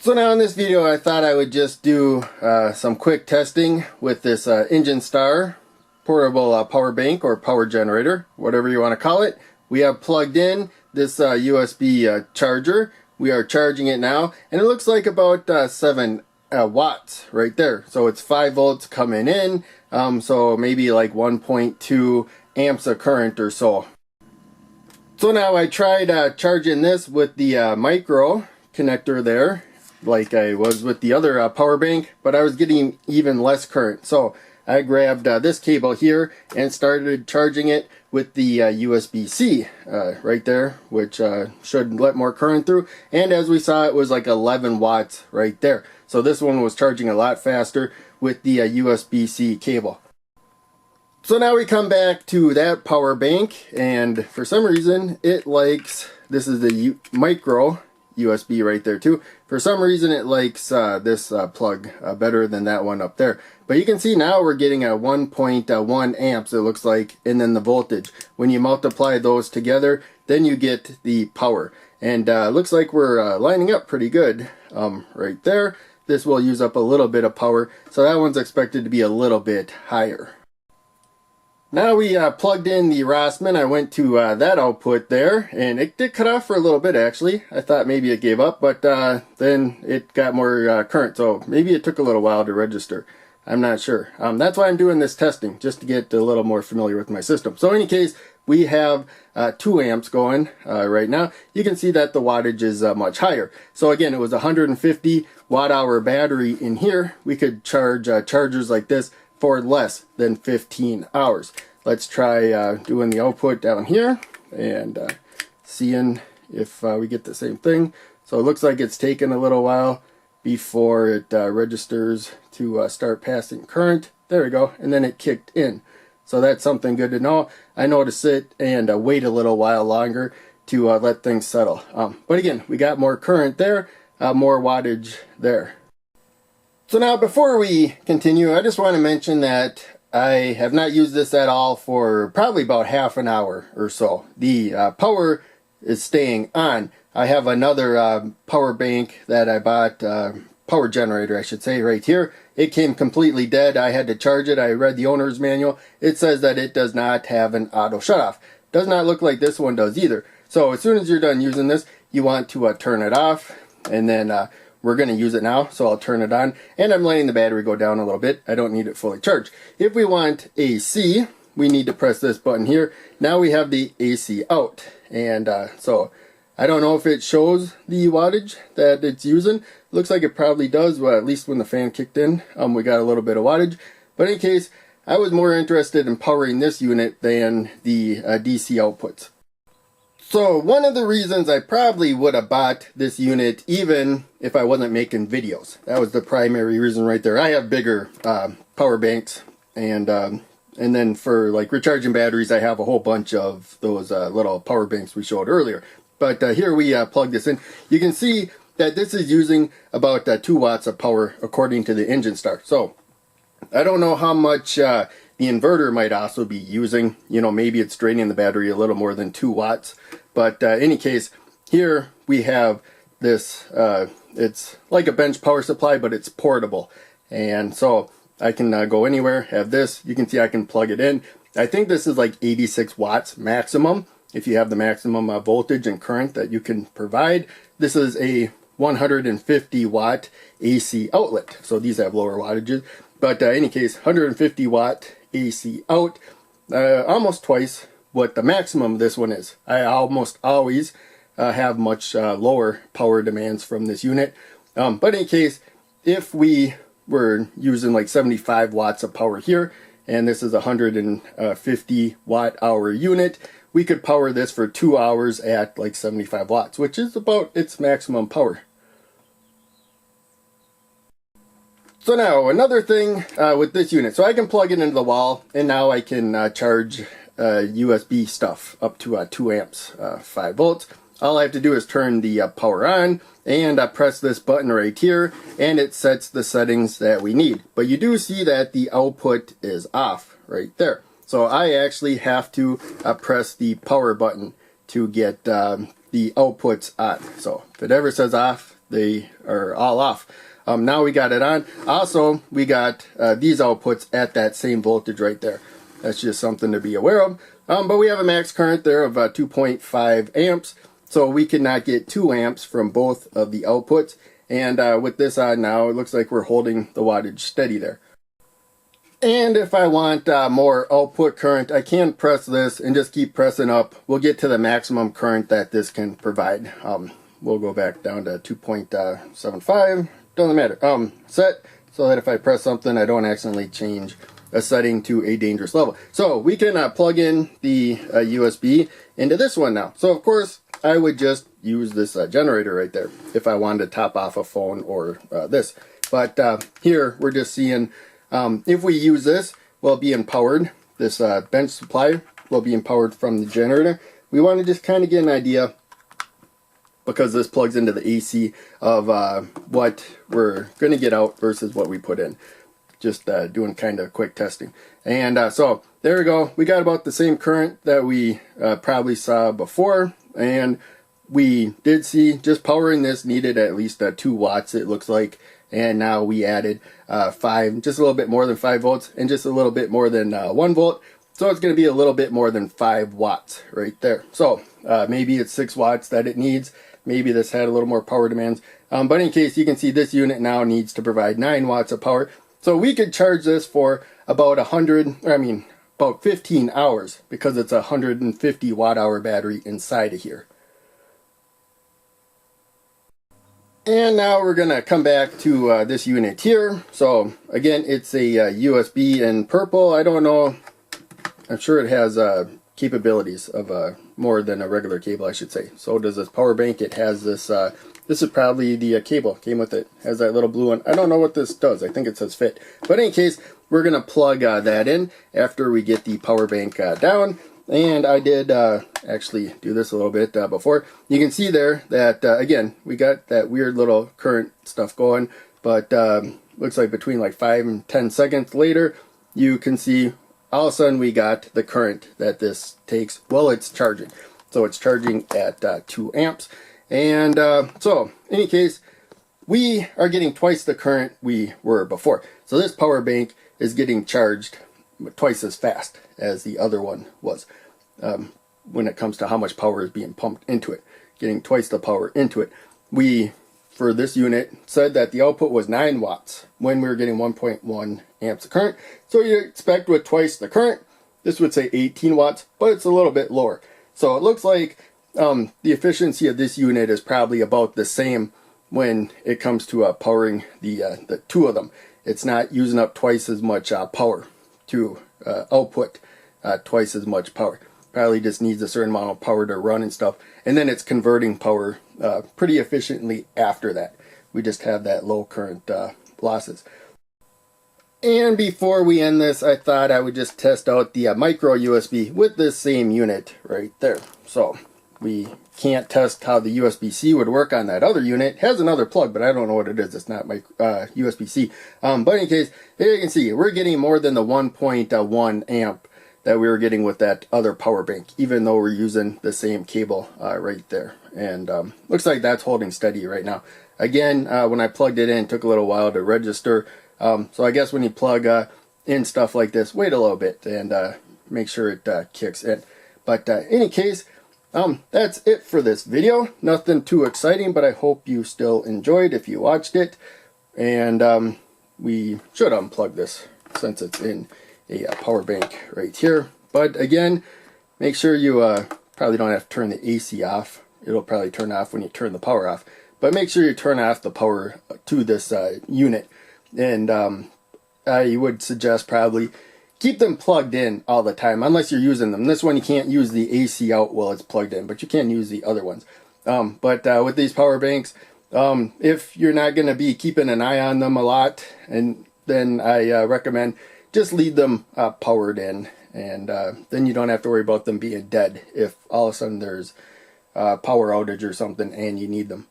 So now in this video I thought I would just do some quick testing with this Engine-Star portable power bank or power generator, whatever you want to call it. We have plugged in this USB charger. We are charging it now and it looks like about 7 watts right there. So it's 5 volts coming in, so maybe like 1.2 amps of current or so. So now I tried charging this with the micro connector there, like I was with the other power bank, but I was getting even less current. So I grabbed this cable here and started charging it with the USB-C right there, which should let more current through. And as we saw, it was like 11 watts right there. So this one was charging a lot faster with the USB-C cable. So now we come back to that power bank, and for some reason it likes, this is the micro USB right there too. For some reason it likes this plug better than that one up there. But you can see now we're getting a 1.1 amps it looks like, and then the voltage. When you multiply those together, then you get the power. And looks like we're lining up pretty good right there. This will use up a little bit of power, so that one's expected to be a little bit higher. Now we plugged in the Rossmann. I went to that output there, and it did cut off for a little bit actually. I thought maybe it gave up, but then it got more current, so maybe it took a little while to register. I'm not sure. That's why I'm doing this testing, just to get a little more familiar with my system. So in any case, we have 2 amps going right now. You can see that the wattage is much higher. So again, it was a 150 watt-hour battery in here. We could charge chargers like this for less than 15 hours. Let's try doing the output down here and seeing if we get the same thing. So it looks like it's taken a little while before it registers to start passing current. There we go, and then it kicked in. So that's something good to know. I know to sit and wait a little while longer to let things settle. But again, we got more current there, more wattage there. So now before we continue, I just want to mention that I have not used this at all for probably about half an hour or so. The power is staying on. I have another power bank that I bought, power generator I should say, right here. It came completely dead. I had to charge it. I read the owner's manual. It says that it does not have an auto shutoff. Does not look like this one does either. So as soon as you're done using this, you want to turn it off, and then we're going to use it now, so I'll turn it on, and I'm letting the battery go down a little bit. I don't need it fully charged. If we want AC, we need to press this button here. Now we have the AC out, and so I don't know if it shows the wattage that it's using. Looks like it probably does, well, at least when the fan kicked in, we got a little bit of wattage. But in any case, I was more interested in powering this unit than the DC outputs. So one of the reasons I probably would have bought this unit even if I wasn't making videos. That was the primary reason right there. I have bigger power banks, and then for like recharging batteries, I have a whole bunch of those little power banks we showed earlier. But here we plug this in. You can see that this is using about 2 watts of power according to the Engine-Star. So I don't know how much the inverter might also be using. You know, maybe it's draining the battery a little more than 2 watts. But in any case, here we have this, it's like a bench power supply, but it's portable. And so I can go anywhere, have this. You can see I can plug it in. I think this is like 86 watts maximum, if you have the maximum voltage and current that you can provide. This is a 150 watt AC outlet. So these have lower wattages. But in any case, 150 watt AC out, almost twice what the maximum of this one is. I almost always have much lower power demands from this unit. But in any case, if we were using like 75 watts of power here, and this is a 150 watt hour unit, we could power this for 2 hours at like 75 watts, which is about its maximum power. So now another thing with this unit, so I can plug it into the wall, and now I can charge USB stuff up to 2 amps, 5 volts. All I have to do is turn the power on and press this button right here, and it sets the settings that we need. But you do see that the output is off right there. So I actually have to press the power button to get the outputs on. So if it ever says off, they are all off. Now we got it on. Also, we got these outputs at that same voltage right there. That's just something to be aware of. But we have a max current there of 2.5 amps. So we cannot get 2 amps from both of the outputs. And with this on now, it looks like we're holding the wattage steady there. And if I want more output current, I can press this and just keep pressing up. We'll get to the maximum current that this can provide. We'll go back down to 2.75. Doesn't matter. Set so that if I press something, I don't accidentally change a setting to a dangerous level. So we can plug in the USB into this one now. So of course, I would just use this generator right there if I wanted to top off a phone or this. But here we're just seeing if we use this, well, being powered, this bench supply will be empowered from the generator. We want to just kind of get an idea, because this plugs into the AC, of what we're going to get out versus what we put in. Just doing kind of quick testing. And so there we go. We got about the same current that we probably saw before. And we did see just powering this needed at least 2 watts, it looks like. And now we added 5, just a little bit more than 5 volts and just a little bit more than 1 volt. So it's going to be a little bit more than 5 watts right there. So maybe it's 6 watts that it needs. Maybe this had a little more power demands. But in case, you can see this unit now needs to provide 9 watts of power. So we could charge this for about about 15 hours, because it's a 150 watt hour battery inside of here. And now we're going to come back to this unit here. So again, it's a USB in purple. I don't know. I'm sure it has capabilities of more than a regular cable, I should say. So does this power bank. It has this, this is probably the cable came with it. Has that little blue one. I don't know what this does. I think it says fit. But in any case, we're going to plug that in after we get the power bank down. And I did actually do this a little bit before. You can see there that, again, we got that weird little current stuff going. But looks like between like 5 and 10 seconds later, you can see all of a sudden we got the current that this takes while it's charging. So it's charging at 2 amps. And so, in any case, we are getting twice the current we were before. So this power bank is getting charged twice as fast as the other one was when it comes to how much power is being pumped into it. Getting twice the power into it. We, for this unit, said that the output was 9 watts when we were getting 1.1 amps of current. So you expect with twice the current, this would say 18 watts, but it's a little bit lower. So it looks like the efficiency of this unit is probably about the same when it comes to powering the 2 of them. It's not using up twice as much power to output twice as much power. Probably just needs a certain amount of power to run and stuff. And then it's converting power pretty efficiently after that. We just have that low current losses. And before we end this, I thought I would just test out the micro USB with this same unit right there. So we can't test how the USB-C would work on that other unit. It has another plug, but I don't know what it is. It's not my USB-C. But in any case, here you can see we're getting more than the 1.1 amp that we were getting with that other power bank, even though we're using the same cable right there. And looks like that's holding steady right now. Again, when I plugged it in, it took a little while to register. So I guess when you plug in stuff like this, wait a little bit and make sure it kicks in. But in any case, that's it for this video. Nothing too exciting, but I hope you still enjoyed if you watched it. And we should unplug this since it's in a power bank right here. But again, make sure you probably don't have to turn the AC off. It'll probably turn off when you turn the power off. But make sure you turn off the power to this unit. And I would suggest probably keep them plugged in all the time, unless you're using them. This one you can't use the AC out while it's plugged in, but you can use the other ones. But with these power banks, if you're not going to be keeping an eye on them a lot, and then I recommend just leave them powered in, and then you don't have to worry about them being dead if all of a sudden there's a power outage or something and you need them.